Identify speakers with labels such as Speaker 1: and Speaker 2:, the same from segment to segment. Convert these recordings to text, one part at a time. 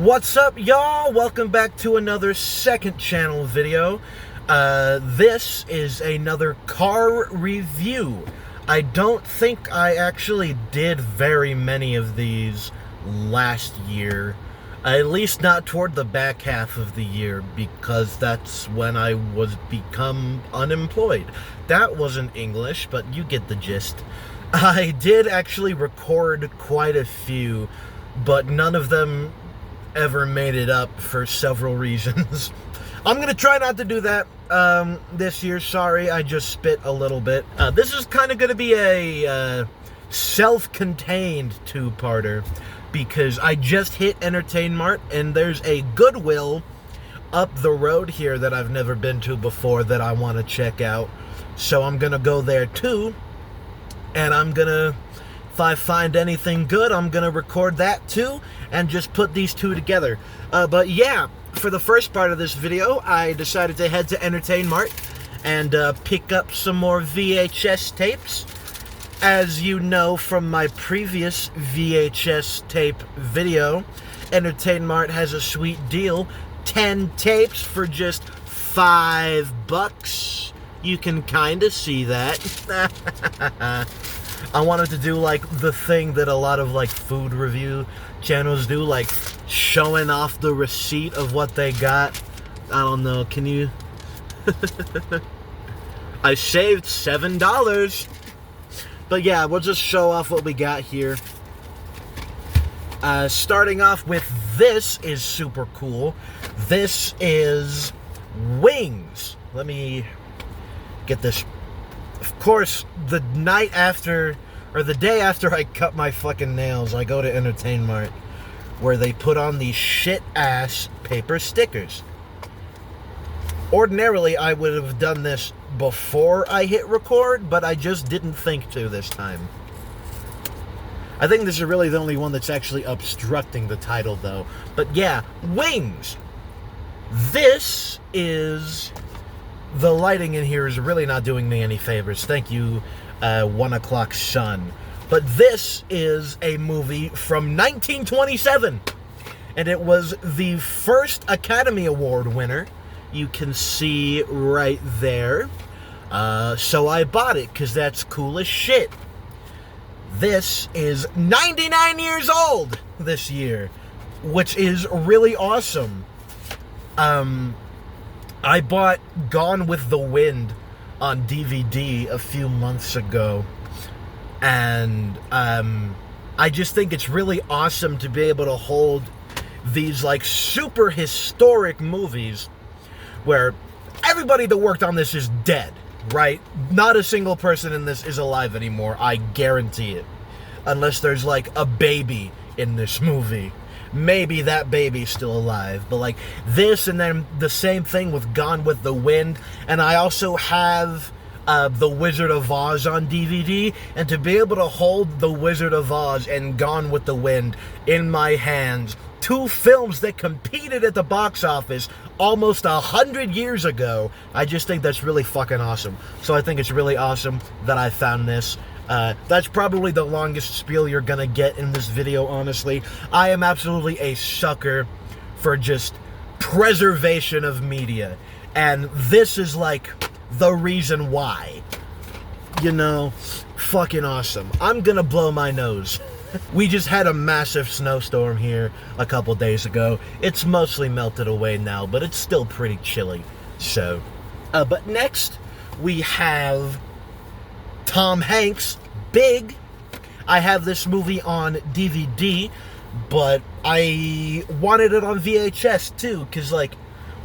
Speaker 1: What's up, y'all? Welcome back to another second channel video. This is another car review. I don't think I actually did very many of these last year. At least not toward the back half of the year, because that's when I was become unemployed. That wasn't English, but you get the gist. I did actually record quite a few, but none of them ever made it up for several reasons. I'm gonna try not to do that this year. Sorry, I just spit a little bit. This is kind of gonna be a self-contained two-parter, because I just hit Entertain Mart, and there's a Goodwill up the road here that I've never been to before that I want to check out. So I'm gonna go there too, and I'm gonna, if I find anything good, I'm gonna record that too, and just put these two together. But yeah, for the first part of this video, I decided to head to Entertain Mart and pick up some more VHS tapes. As you know from my previous VHS tape video, Entertain Mart has a sweet deal. 10 tapes for just $5. You can kind of see that. I wanted to do, like, the thing that a lot of, like, food review channels do, like, showing off the receipt of what they got. I don't know, can you... I saved $7. But yeah, we'll just show off what we got here. Starting off with, this is super cool. This is wings. Let me get this. Of course, the night after, or the day after I cut my fucking nails, I go to Entertain Mart, where they put on these shit-ass paper stickers. Ordinarily, I would have done this before I hit record, but I just didn't think to this time. I think this is really the only one that's actually obstructing the title, though. But yeah, wings! This is... The lighting in here is really not doing me any favors. Thank you, 1 o'clock sun. But this is a movie from 1927. And it was the first Academy Award winner. You can see right there. So I bought it, because that's cool as shit. This is 99 years old this year, which is really awesome. I bought Gone with the Wind on DVD a few months ago, and I just think it's really awesome to be able to hold these, like, super historic movies where everybody that worked on this is dead, right? Not a single person in this is alive anymore, I guarantee it. Unless there's, like, a baby in this movie. Maybe that baby's still alive. But, like, this, and then the same thing with Gone with the Wind. And I also have The Wizard of Oz on DVD. And to be able to hold The Wizard of Oz and Gone with the Wind in my hands, two films that competed at the box office almost 100 years ago, I just think that's really fucking awesome. So I think it's really awesome that I found this. That's probably the longest spiel you're gonna get in this video, honestly. I am absolutely a sucker for just preservation of media. And this is, like, the reason why. You know, fucking awesome. I'm gonna blow my nose. We just had a massive snowstorm here a couple days ago. It's mostly melted away now, but it's still pretty chilly. So, but next, we have Tom Hanks' Big. I have this movie on DVD, but I wanted it on VHS too, because, like,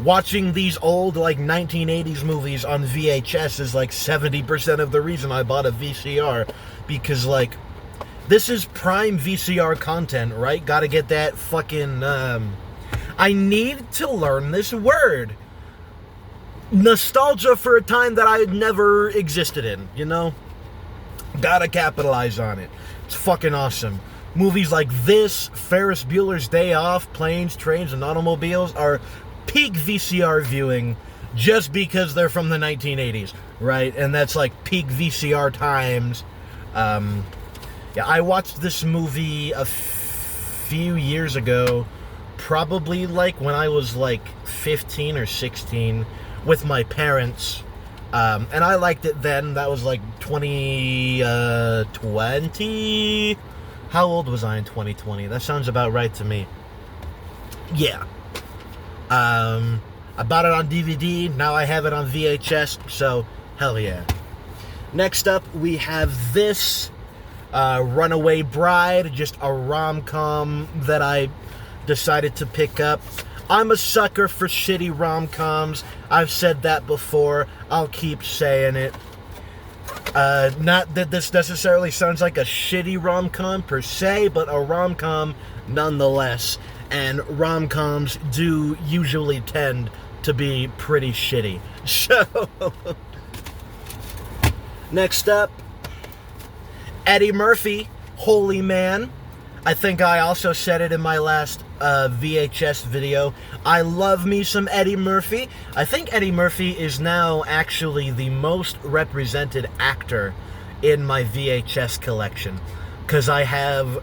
Speaker 1: watching these old, like, 1980s movies on VHS is, like, 70% of the reason I bought a VCR, because, like, this is prime VCR content, right? Gotta get that fucking, I need to learn this word. Nostalgia for a time that I had never existed in, you know? Gotta capitalize on it. It's fucking awesome. Movies like this, Ferris Bueller's Day Off, Planes, Trains, and Automobiles are peak VCR viewing just because they're from the 1980s, right? And that's, like, peak VCR times. Yeah, I watched this movie a few years ago probably like when I was like 15 or 16 with my parents. And I liked it then. That was like 2020. How old was I in 2020? That sounds about right to me. Yeah. I bought it on DVD. Now I have it on VHS. So, hell yeah. Next up, we have this Runaway Bride. Just a rom-com that I decided to pick up. I'm a sucker for shitty rom-coms. I've said that before. I'll keep saying it. Not that this necessarily sounds like a shitty rom-com per se, but a rom-com nonetheless. And rom-coms do usually tend to be pretty shitty. So, next up, Eddie Murphy, Holy Man. I think I also said it in my last VHS video. I love me some Eddie Murphy. I think Eddie Murphy is now actually the most represented actor in my VHS collection. Because I have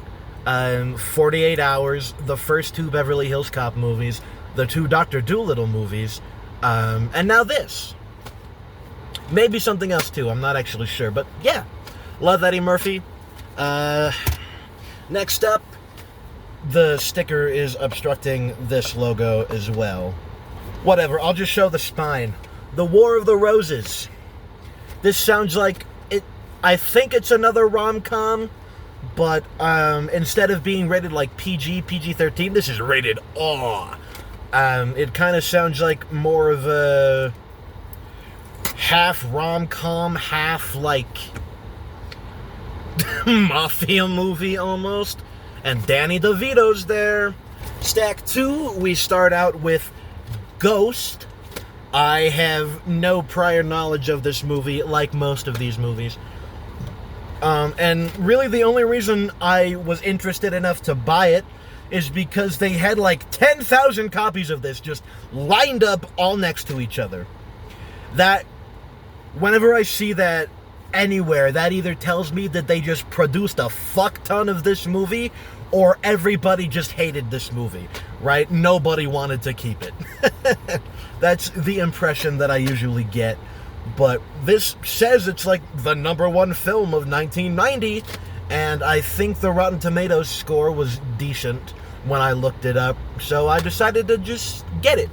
Speaker 1: 48 Hours, the first 2 Beverly Hills Cop movies, the 2 Dr. Dolittle movies, and now this. Maybe something else too, I'm not actually sure. But yeah, love Eddie Murphy. Next up, the sticker is obstructing this logo as well. Whatever, I'll just show the spine. The War of the Roses. This sounds like it. I think it's another rom-com, but instead of being rated like PG-13, this is rated R. It kind of sounds like more of a half rom-com, half like mafia movie almost. And Danny DeVito's there. Stack 2, we start out with Ghost. I have no prior knowledge of this movie, like most of these movies. And really the only reason I was interested enough to buy it is because they had like 10,000 copies of this just lined up all next to each other. That, whenever I see that anywhere, that either tells me that they just produced a fuck ton of this movie, or everybody just hated this movie, right? Nobody wanted to keep it. That's the impression that I usually get. But this says it's like the #1 film of 1990, and I think the Rotten Tomatoes score was decent when I looked it up, so I decided to just get it.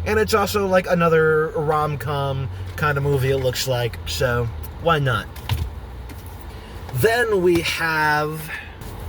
Speaker 1: And it's also like another rom-com kind of movie, it looks like, so why not? Then we have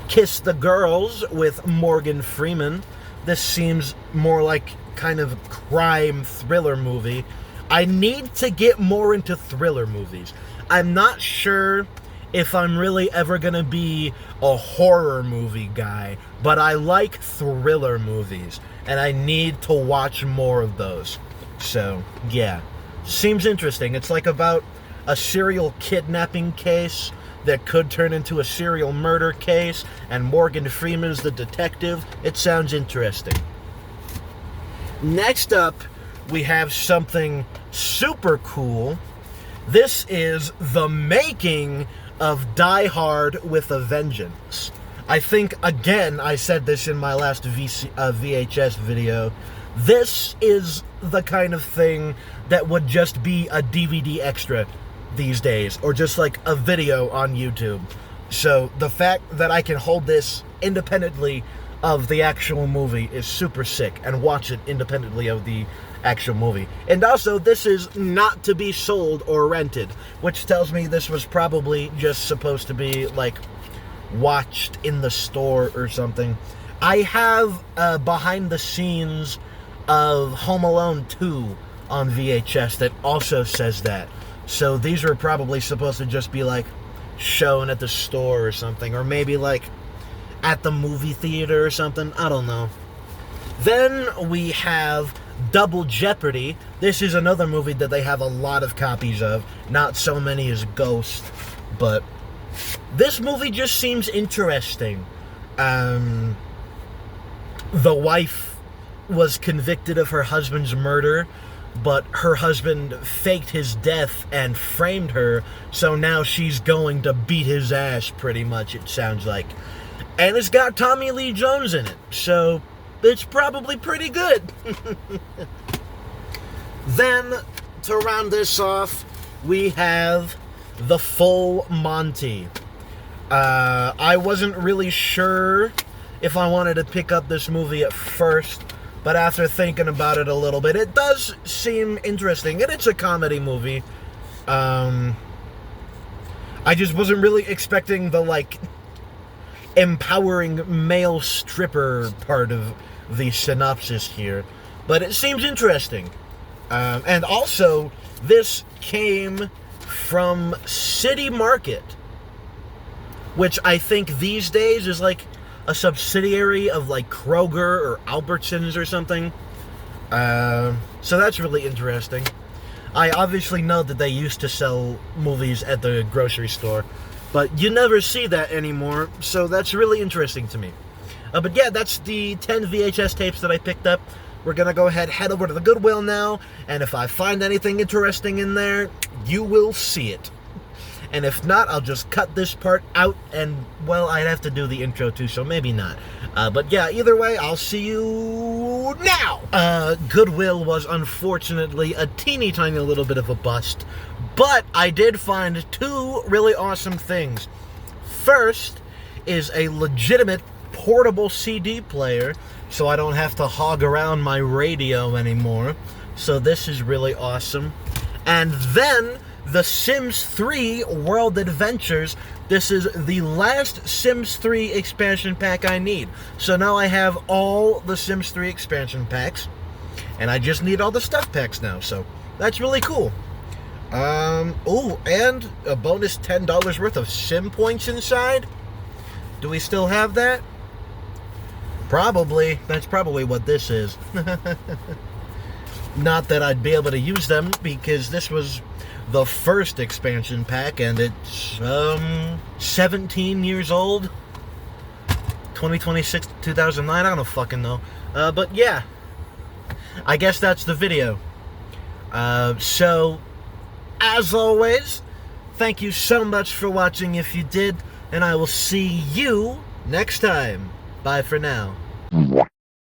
Speaker 1: Kiss the Girls with Morgan Freeman. This seems more like kind of crime thriller movie. I need to get more into thriller movies. I'm not sure if I'm really ever gonna be a horror movie guy, but I like thriller movies, and I need to watch more of those. So, yeah. Seems interesting. It's like about a serial kidnapping case that could turn into a serial murder case, and Morgan Freeman's the detective. It sounds interesting. Next up, we have something super cool. This is the making of Die Hard with a Vengeance. I think, again, I said this in my last VHS video. This is the kind of thing that would just be a DVD extra these days, or just like a video on YouTube. So the fact that I can hold this independently of the actual movie is super sick, and watch it independently of the actual movie. And also, this is not to be sold or rented, which tells me this was probably just supposed to be like watched in the store or something. I have behind the scenes of Home Alone 2 on VHS that also says that. So these are probably supposed to just be like shown at the store or something, or maybe like at the movie theater or something. I don't know. Then we have Double Jeopardy. This is another movie that they have a lot of copies of. Not so many as Ghost, but this movie just seems interesting. The wife was convicted of her husband's murder, but her husband faked his death and framed her, so now she's going to beat his ass, pretty much, it sounds like. And it's got Tommy Lee Jones in it, so it's probably pretty good. Then, to round this off, we have The Full Monty. I wasn't really sure if I wanted to pick up this movie at first, but after thinking about it a little bit, it does seem interesting, and it's a comedy movie. I just wasn't really expecting the, like, empowering male stripper part of the synopsis here, but it seems interesting. And also, this came from City Market, which I think these days is like a subsidiary of like Kroger or Albertsons or something. So that's really interesting. I obviously know that they used to sell movies at the grocery store, but you never see that anymore, so that's really interesting to me. But yeah, that's the 10 VHS tapes that I picked up. We're going to go ahead, head over to the Goodwill now, and if I find anything interesting in there, you will see it. And if not, I'll just cut this part out, and, well, I'd have to do the intro too, so maybe not. But yeah, either way, I'll see you now! Goodwill was unfortunately a teeny tiny little bit of a bust, but I did find two really awesome things. First is a legitimate portable CD player, so I don't have to hog around my radio anymore. So this is really awesome. And then The Sims 3 World Adventures. This is the last Sims 3 expansion pack I need. So now I have all the Sims 3 expansion packs, and I just need all the stuff packs now. So that's really cool. Oh, and a bonus $10 worth of Sim points inside. Do we still have that? Probably. That's probably what this is. Not that I'd be able to use them, because this was the first expansion pack, and it's 17 years old. 2026, 2009, I don't fucking know. But yeah, I guess that's the video. So, as always, thank you so much for watching if you did, and I will see you next time. Bye for now.